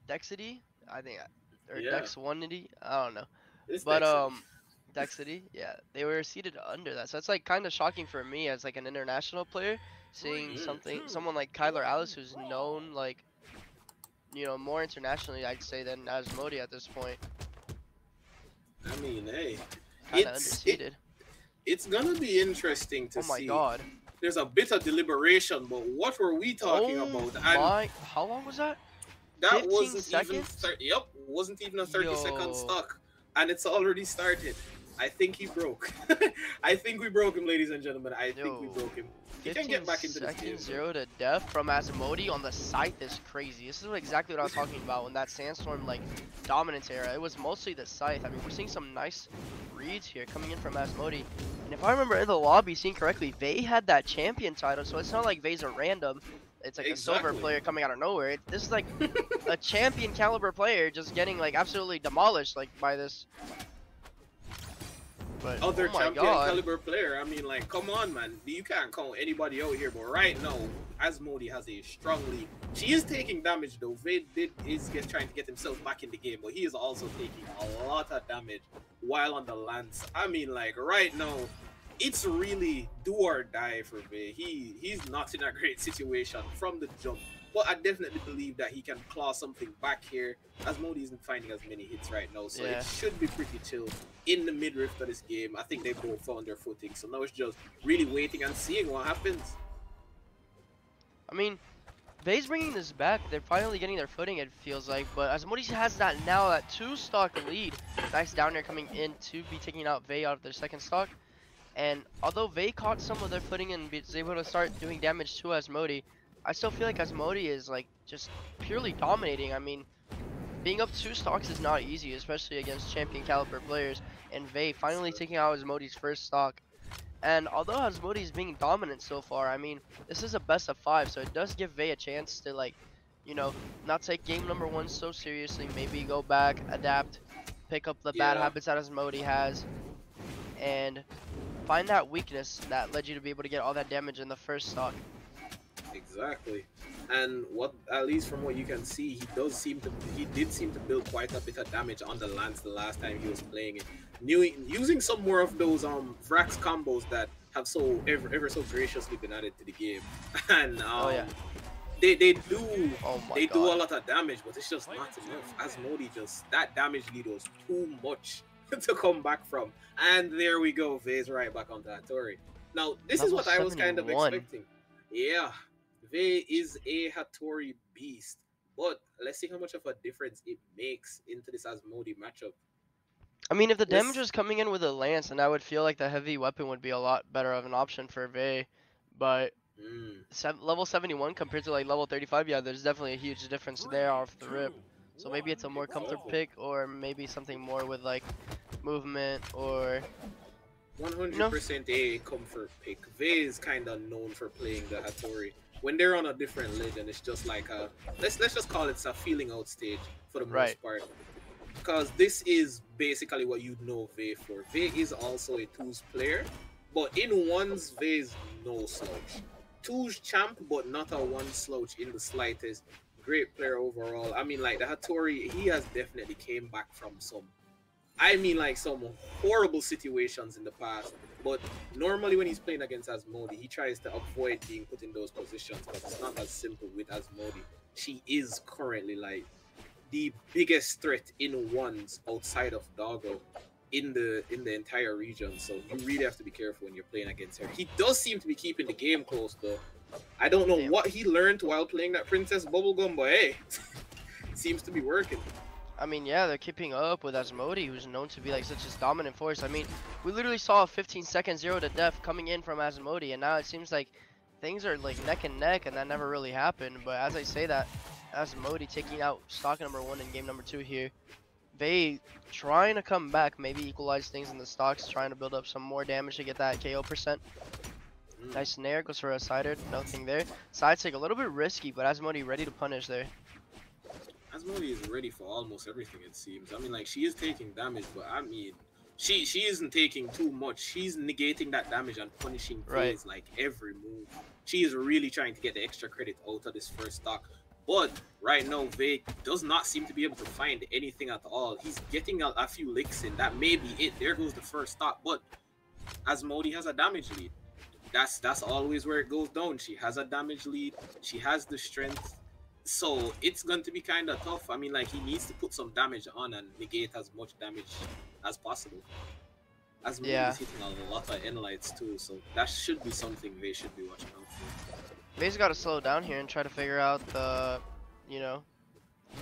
Dexity, I think, or Yeah, Dex1ity, I don't know. it's But Dexity. Dexity, yeah, they were seated under that. So it's like kind of shocking for me as like an international player, seeing Mm. someone like Kyler Alice who's known like more internationally, I'd say, than Asmodee at this point. I mean, hey, Kind of it's it underseated. it's gonna be interesting to Oh my see. God. There's a bit of deliberation, but what were we talking Oh about? And my. How long was that? that 15 wasn't even seconds? Yep, wasn't even a 30-second Yo. stock, and it's already started. I think he broke. I think we broke him, ladies and gentlemen. I think we Yo. broke him. He can 15 get back into this game seconds, though. 0 to death from Asmodee on the scythe is crazy. This is exactly what I was talking about when that Sandstorm, like, dominance era. It was mostly the scythe. I mean, we're seeing some nice reads here coming in from Asmodee. And if I remember in the lobby, seeing correctly, Vay had that champion title, so it's not like Vay's a random. It's like a silver Exactly. player coming out of nowhere. This is like a champion caliber player just getting, like, absolutely demolished, like, by this. But, Other oh my champion God. caliber player. I mean, like, come on, man. You can't call anybody out here, but right now, Asmodee has a strong lead. She is taking damage though. Trying to get himself back in the game, but he is also taking a lot of damage while on the lance. I mean, like, right now, it's really do or die for Vay. He's not in a great situation from the jump. But I definitely believe that he can claw something back here, as Modi isn't finding as many hits right now. So it Yeah. should be pretty chill in the mid-rift of this game. I think they both found their footing. So now it's just really waiting and seeing what happens. I mean, Vay's bringing this back. They're finally getting their footing, it feels like. But Asmodee has that now, that 2-stock lead. Nice down there coming in to be taking out Vay out of their second stock. And although Vay caught some of their footing and was able to start doing damage to Asmodee, I still feel like Asmodee is like just purely dominating. I mean, being up 2 stocks is not easy, especially against champion caliber players. And Vay finally taking out Asmodee's first stock. And although Asmodee is being dominant so far, I mean, this is a best of 5, so it does give Vay a chance to, like, not take game number 1 so seriously. Maybe go back, adapt, pick up the bad Yeah, habits that Asmodee has, and find that weakness that led you to be able to get all that damage in the first stock. exactly. And what, at least from what you can see, he did seem to build quite a bit of damage on the lance the last time he was playing it. Using some more of those Vrax combos that have so ever so graciously been added to the game. And Oh yeah. they do Oh my they do a God. lot of damage, but it's just not enough. Asmodee just, that damage lead was too much to come back from. And there we go, Vay's right back onto Hattori. Now this is Level what I was kind of 71. expecting. Yeah, Vay is a Hattori beast, but let's see how much of a difference it makes into this Asmodee matchup. I mean, if the damage Let's was coming in with a lance, then I would feel like the heavy weapon would be a lot better of an option for Vay. But mm, level 71 compared to like level 35, yeah, there's definitely a huge difference there off the rip. So maybe it's a more comfortable exactly. pick, or maybe something more with like movement, or you know, 100% a comfort pick. Vay is kind of known for playing the Hattori. When they're on a different legend, it's just like a, let's just call it a feeling out stage for the right, most part. Because this is basically what you know Vay for. Vay is also a twos player, but in ones, Vay is no slouch. Twos champ, but not a one slouch in the slightest. Great player overall. I mean, like the Hattori, he has definitely came back from some, I mean, like some horrible situations in the past. But normally, when he's playing against Asmodee, he tries to avoid being put in those positions because it's not as simple with Asmodee. She is currently like the biggest threat in ones outside of Doggo in the entire region. So you really have to be careful when you're playing against her. He does seem to be keeping the game close though. I don't know damn. what he learned while playing that Princess Bubblegum, but hey, it seems to be working. I mean, yeah, they're keeping up with Asmodee, who's known to be like such a dominant force. I mean, we literally saw a 15-second 0 to death coming in from Asmodee, and now it seems like things are like neck and neck, and that never really happened. But as I say that, Asmodee taking out stock number 1 in game number 2 here. They trying to come back, maybe equalize things in the stocks, trying to build up some more damage to get that KO percent. Mm. Nice snare, goes for a sider, nothing there. Side take a little bit risky, but Asmodee ready to punish there. Asmodee is ready for almost everything, it seems. I mean, like, she is taking damage, but I mean, she isn't taking too much. She's negating that damage and punishing Right. phase like every move. She is really trying to get the extra credit out of this first stock. But right now, Vay does not seem to be able to find anything at all. He's getting a few licks in. That may be it. There goes the first stock. But Asmodie has a damage lead. That's always where it goes down. She has a damage lead. She has the strength. So it's going to be kind of tough. I mean, like, he needs to put some damage on and negate as much damage as possible. Asmodie is hitting a lot of N-lights too, so that should be something they should be watching out for. Vay's got to slow down here and try to figure out the, you know,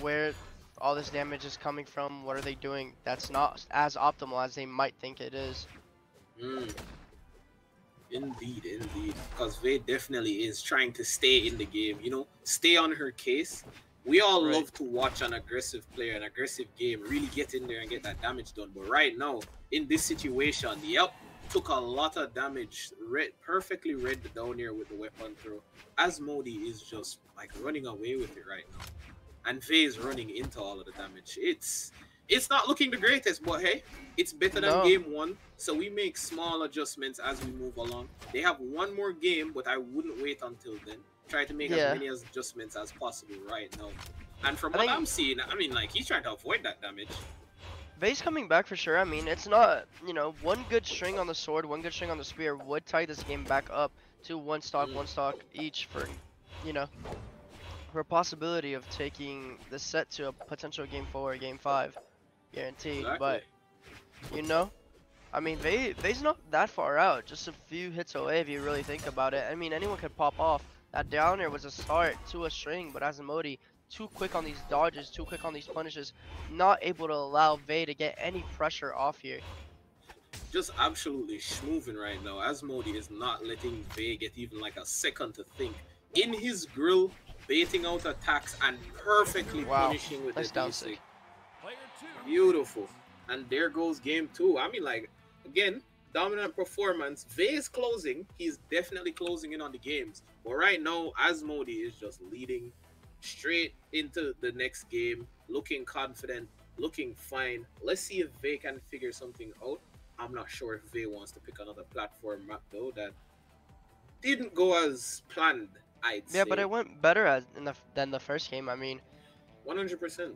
where all this damage is coming from. What are they doing that's not as optimal as they might think it is? Indeed, indeed. Because Vay definitely is trying to stay in the game, you know, stay on her case. We all love to watch an aggressive player, an aggressive game, really get in there and get that damage done. But right now, in this situation, took a lot of damage. Perfectly read the down here with the weapon throw. Asmodie is just like running away with it right now. And Vay is running into all of the damage. It's not looking the greatest, but hey, it's better than game one. So we make small adjustments as we move along. They have one more game, but I wouldn't wait until then. Try to make as many adjustments as possible right now. And from what I'm seeing, I mean, like, he's trying to avoid that damage. Vay's coming back for sure. I mean, it's not, you know, one good string on the sword, one good string on the spear would tie this game back up to one stock each for, you know, for a possibility of taking the set to a potential game 4 or game 5. Guaranteed. Exactly. But, you know, I mean, Vay's not that far out. Just a few hits away if you really think about it. I mean, anyone could pop off. That downer was a start to a string, but Asmodie too quick on these dodges, too quick on these punishes, not able to allow Vay to get any pressure off here. Just absolutely schmoving right now. Asmodie is not letting Vay get even like a second to think. In his grill, baiting out attacks and perfectly punishing with the DC. Beautiful. And there goes game 2. I mean, like, again, dominant performance. Vay is closing. He's definitely closing in on the games. But right now, Asmodie is just leading straight into the next game, looking confident, looking fine. Let's see if Vay can figure something out. I'm not sure if Vay wants to pick another platform map, though. That didn't go as planned, I'd say. Yeah, but it went better than the first game. I mean, 100%.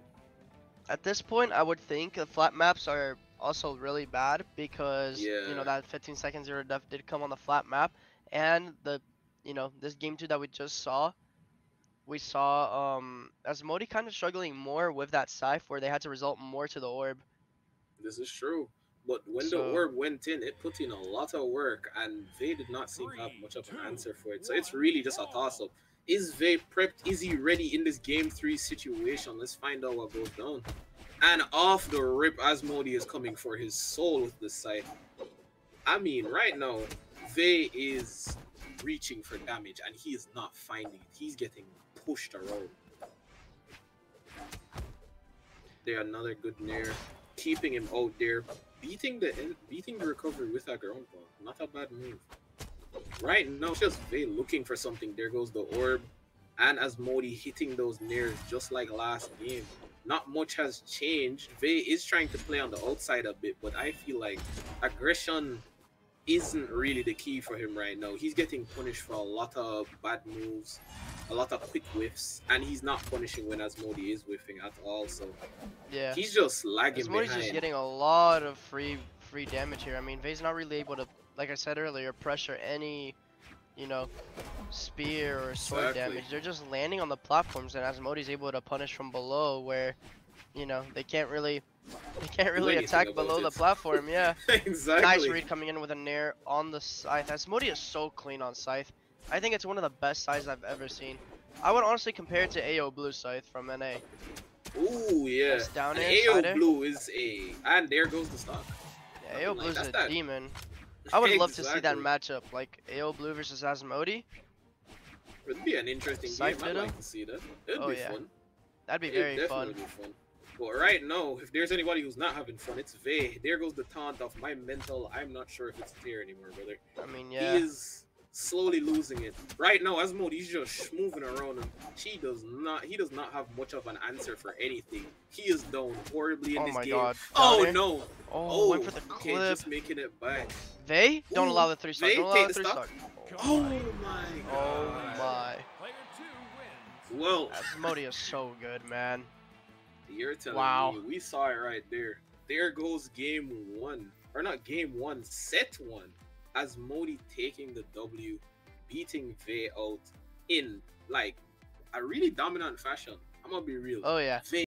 At this point, I would think the flat maps are also really bad because, you know, that 15 seconds zero def did come on the flat map. And the, you know, this game 2 that we just saw, we saw Asmodie kind of struggling more with that scythe where they had to result more to the orb. This is true. But when the orb went in, it put in a lot of work, and Vay did not seem to have much of an answer for it. So it's really just a toss-up. Is Vay prepped? Is he ready in this game 3 situation? Let's find out what goes down. And off the rip, Asmodie is coming for his soul with the scythe. I mean, right now, Vay is reaching for damage, and he is not finding it. He's getting pushed around. There, another good nair, keeping him out there, beating the recovery with a ground ball. Not a bad move. Right now, it's just Vay looking for something. There goes the orb, and Asmodie hitting those nairs just like last game. Not much has changed. Vay is trying to play on the outside a bit, but I feel like aggression isn't really the key for him right now. He's getting punished for a lot of bad moves, a lot of quick whiffs, and he's not punishing when Asmodie is whiffing at all. So yeah, he's just lagging behind. Asmodie's just getting a lot of free damage here. I mean, Vay's not really able to, like I said earlier, pressure any, you know, spear or sword damage. They're just landing on the platforms, and Asmodie's able to punish from below, where, you know, they can't really attack below the platform. Yeah. Exactly. Nice read coming in with a nair on the scythe. Asmodie is so clean on scythe. I think it's one of the best scythes I've ever seen. I would honestly compare it to AO Blue scythe from NA. Ooh, yeah. Down AO Blue is and there goes the stock. Yeah, AO Blue's a demon. I would love to see that matchup, like AO Blue versus Asmodie. It would be an interesting game. I'd like to see that. It would be fun. That'd be very fun. Be fun. But right now, if there's anybody who's not having fun, it's Vay. There goes the taunt of my mental. I'm not sure if it's clear anymore, brother. I mean, yeah. He is slowly losing it. Right now, Asmodie's just moving around, and he does not have much of an answer for anything. He is down horribly in this game. God. Oh no! Oh, went for the clip. Okay, just making it back. Vay? Don't allow the 3-stock. Don't allow the 3-stock. Oh my god. Oh my. Well, Asmodie is so good, man. you're telling Wow. me we saw it right there. There goes game one, or not game one, set one. Asmodie taking the W, beating Vay out in like a really dominant fashion. I'm gonna be real. Oh yeah. Vay